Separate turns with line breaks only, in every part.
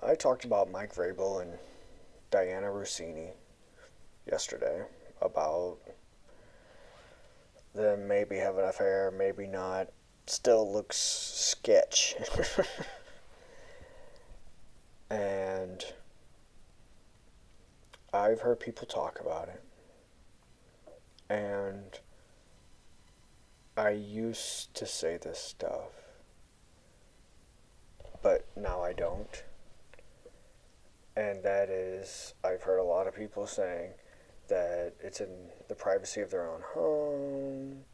I talked about Mike Vrabel and Dianna Russini yesterday about them maybe having an affair, maybe not. Still looks sketch. And I've heard people talk about it. And I used to say this stuff, but now I don't. And that is, I've heard a lot of people saying that it's in the privacy of their own home.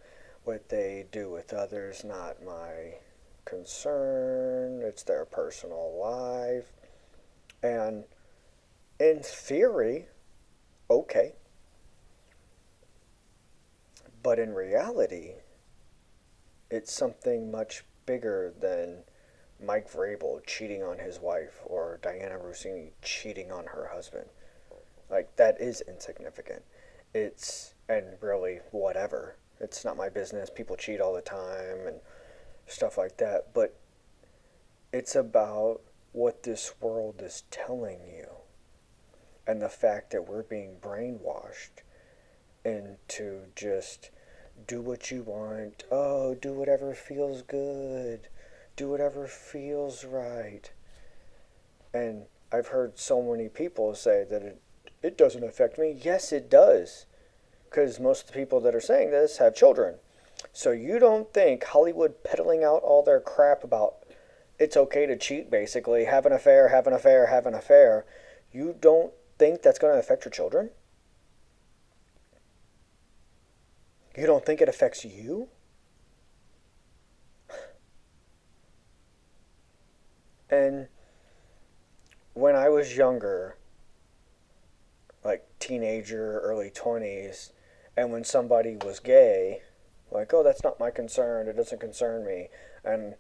What they do with others, not my concern. It's their personal life. And in theory, okay. But in reality, it's something much bigger than Mike Vrabel cheating on his wife or Dianna Russini cheating on her husband. Like, that is insignificant. And really, whatever. It's not my business. People cheat all the time and stuff like that. But it's about what this world is telling you and the fact that we're being brainwashed into just do what you want. Oh, do whatever feels good. Do whatever feels right. And I've heard so many people say that it doesn't affect me. Yes, it does. Because most of the people that are saying this have children. So you don't think Hollywood peddling out all their crap about it's okay to cheat, basically, have an affair, have an affair, have an affair, you don't think that's going to affect your children? You don't think it affects you? And when I was younger, like teenager, early 20s, and when somebody was gay, like, oh, that's not my concern, it doesn't concern me. And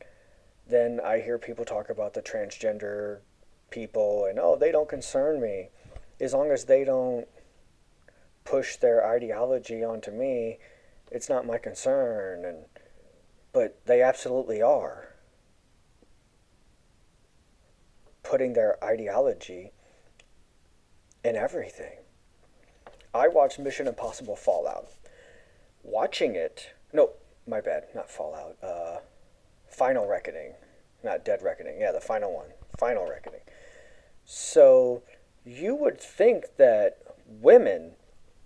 then I hear people talk about the transgender people, and oh, they don't concern me. As long as they don't push their ideology onto me, it's not my concern. But they absolutely are putting their ideology in everything. I watched Mission Impossible Fallout. Watching it, no, my bad, not Fallout. Final Reckoning, not Dead Reckoning. Yeah, the final one, Final Reckoning. So you would think that women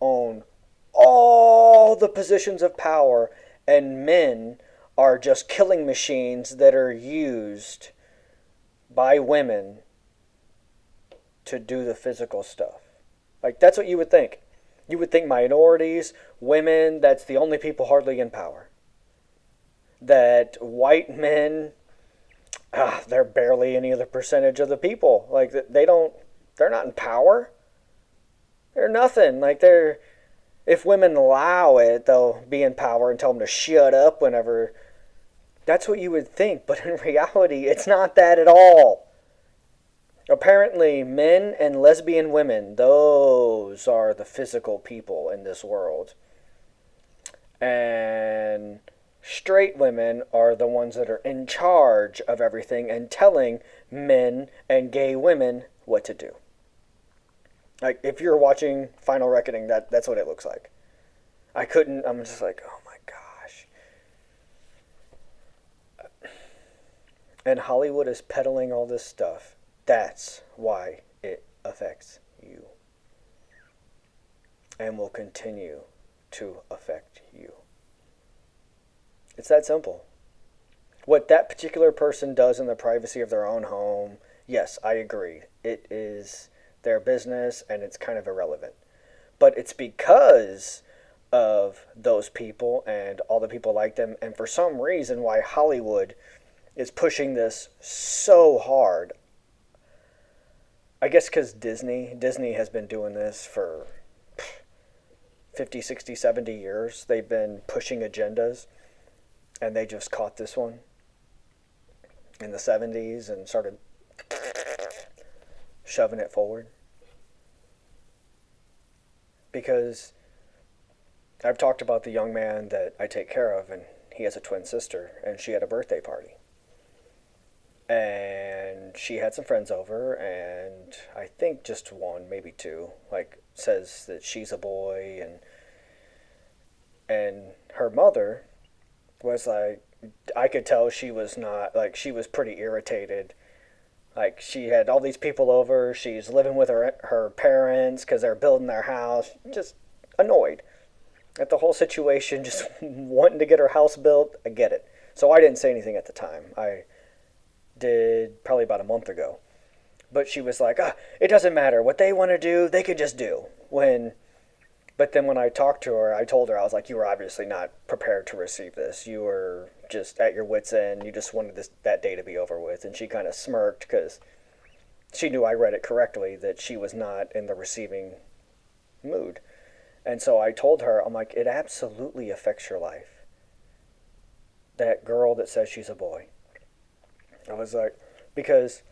own all the positions of power and men are just killing machines that are used by women to do the physical stuff. Like, that's what you would think. You would think minorities, women, that's the only people hardly in power. That white men, they're barely any other percentage of the people. Like, they're not in power. They're nothing. Like, if women allow it, they'll be in power and tell them to shut up whenever. That's what you would think, but in reality, it's not that at all. Apparently, men and lesbian women, those are the physical people in this world. And straight women are the ones that are in charge of everything and telling men and gay women what to do. Like, if you're watching Final Reckoning, that's what it looks like. I'm just like, oh my gosh. And Hollywood is peddling all this stuff. That's why it affects you. And will continue to affect you. It's that simple. What that particular person does in the privacy of their own home, yes, I agree. It is their business and it's kind of irrelevant. But it's because of those people and all the people like them, and for some reason why Hollywood is pushing this so hard. I guess because Disney has been doing this for 50, 60, 70 years. They've been pushing agendas, and they just caught this one in the 70s and started shoving it forward. Because I've talked about the young man that I take care of, and he has a twin sister, and she had a birthday party. And she had some friends over, and I think just one, maybe two, like says that she's a boy, and her mother was like, I could tell she was not like she was pretty irritated. Like she had all these people over, she's living with her parents because they're building their house, just annoyed at the whole situation, just wanting to get her house built. I get it. So I didn't say anything at the time. I did probably about a month ago. But she was like, it doesn't matter. What they want to do, they could just do. But then when I talked to her, I told her, I was like, you were obviously not prepared to receive this. You were just at your wit's end. You just wanted that day to be over with. And she kind of smirked because she knew I read it correctly, that she was not in the receiving mood. And so I told her, I'm like, it absolutely affects your life. That girl that says she's a boy. I was like, because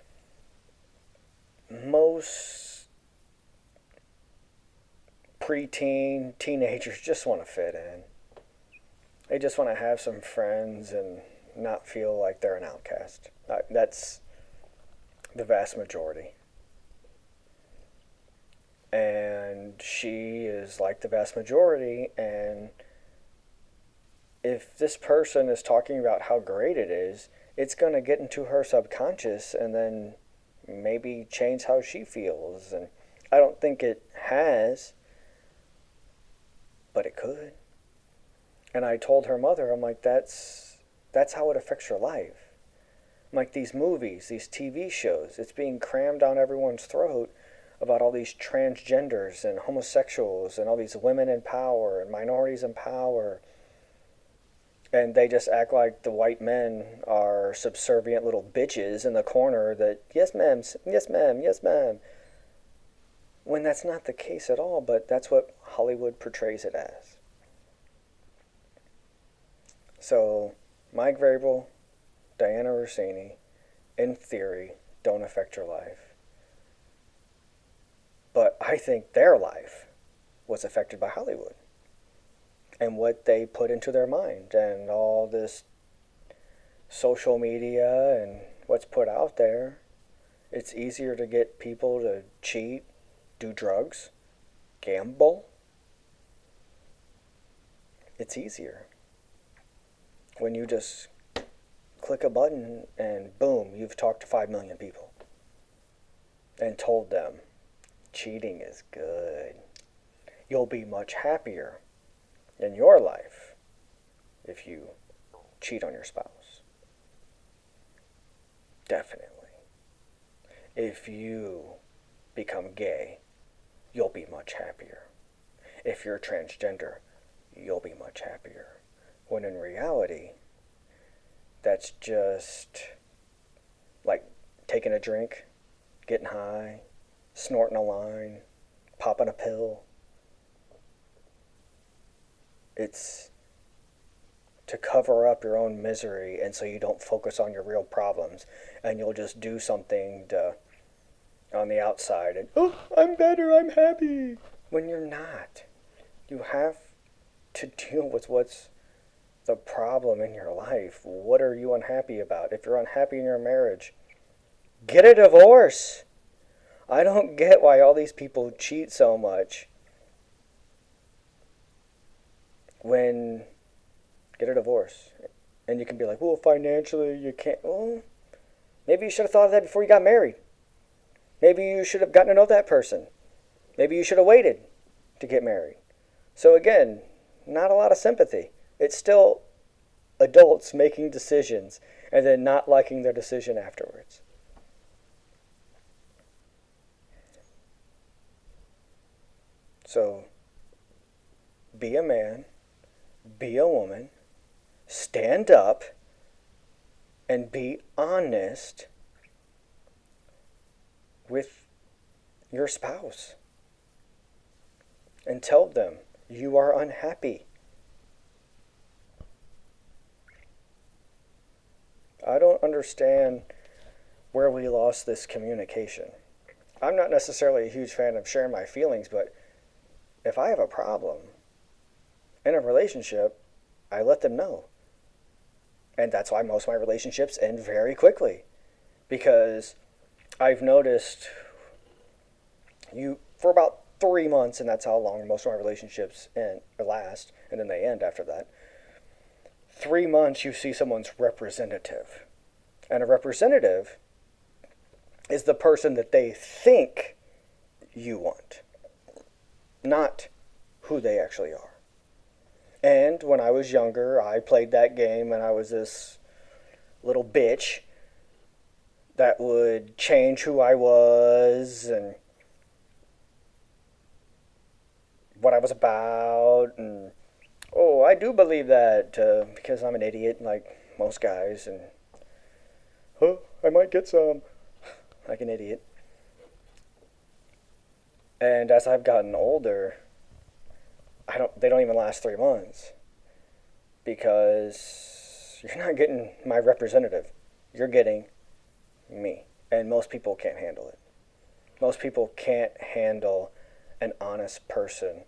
most preteen teenagers just want to fit in. They just want to have some friends and not feel like they're an outcast. That's the vast majority. And she is like the vast majority, and if this person is talking about how great it is, it's going to get into her subconscious and then maybe change how she feels. And I don't think it has, but it could. And I told her mother, I'm like, that's how it affects your life. I'm like, these movies, these TV shows, it's being crammed down everyone's throat about all these transgenders and homosexuals and all these women in power and minorities in power. And they just act like the white men are subservient little bitches in the corner that, yes ma'am, yes ma'am, yes ma'am. When that's not the case at all, but that's what Hollywood portrays it as. So, Mike Vrabel, Dianna Russini, in theory, don't affect your life. But I think their life was affected by Hollywood and what they put into their mind and all this social media and what's put out there. It's easier to get people to cheat, do drugs, gamble. It's easier when you just click a button and boom, you've talked to 5 million people and told them cheating is good. You'll be much happier in your life if you cheat on your spouse. Definitely. If you become gay, you'll be much happier. If you're transgender, you'll be much happier. When in reality, that's just like taking a drink, getting high, snorting a line, popping a pill. It's to cover up your own misery, and so you don't focus on your real problems, and you'll just do something on the outside and, oh, I'm better, I'm happy, when you're not. You have to deal with what's the problem in your life. What are you unhappy about? If you're unhappy in your marriage, get a divorce. I don't get why all these people cheat so much. When get a divorce. And you can be like, well, financially you can't. Well, maybe you should have thought of that before you got married. Maybe you should have gotten to know that person. Maybe you should have waited to get married. So again, not a lot of sympathy. It's still adults making decisions and then not liking their decision afterwards. So, be a man, be a woman, stand up, and be honest with your spouse. And tell them you are unhappy. I don't understand where we lost this communication. I'm not necessarily a huge fan of sharing my feelings, but if I have a problem in a relationship, I let them know. And that's why most of my relationships end very quickly. Because I've noticed you for about 3 months, and that's how long most of my relationships last, and then they end after that. 3 months, you see someone's representative, and a representative is the person that they think you want, not who they actually are. And when I was younger, I played that game, and I was this little bitch that would change who I was and what I was about. And oh, I do believe that because I'm an idiot like most guys, and I might get some like an idiot. And as I've gotten older, they don't even last 3 months because you're not getting my representative. You're getting me. And most people can't handle it. Most people can't handle an honest person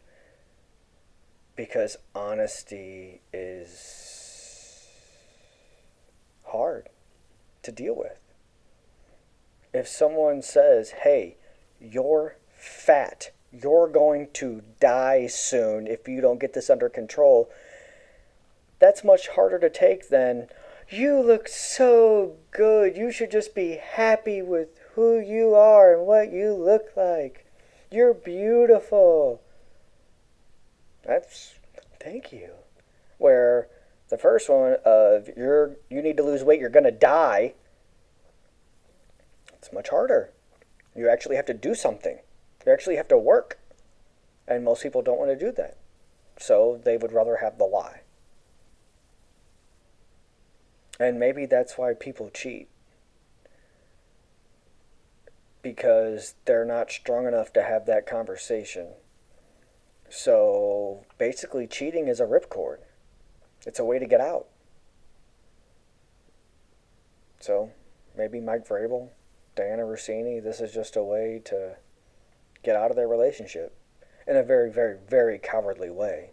because honesty is hard to deal with. If someone says, hey, you're fat, you're going to die soon if you don't get this under control, that's much harder to take than, you look so good, you should just be happy with who you are and what you look like. You're beautiful. That's, thank you. Where the first one of you need to lose weight, you're going to die, it's much harder. You actually have to do something. You actually have to work. And most people don't want to do that. So they would rather have the lie. And maybe that's why people cheat. Because they're not strong enough to have that conversation. So basically cheating is a ripcord. It's a way to get out. So maybe Mike Vrabel, Dianna Russini, this is just a way to get out of their relationship in a very, very, very cowardly way.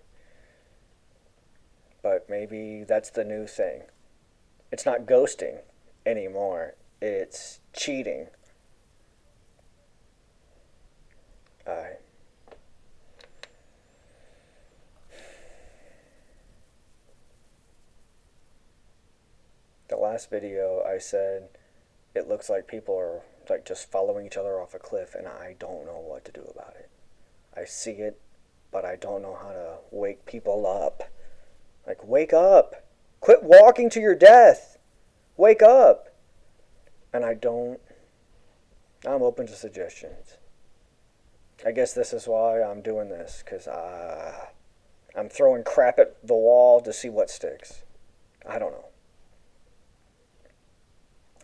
But maybe that's the new thing. It's not ghosting anymore. It's cheating. The last video I said it looks like people are like just following each other off a cliff, and I don't know what to do about it. I see it, but I don't know how to wake people up. Like, wake up! Quit walking to your death! Wake up! And I'm open to suggestions. I guess this is why I'm doing this, because I'm throwing crap at the wall to see what sticks. I don't know.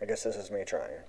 I guess this is me trying.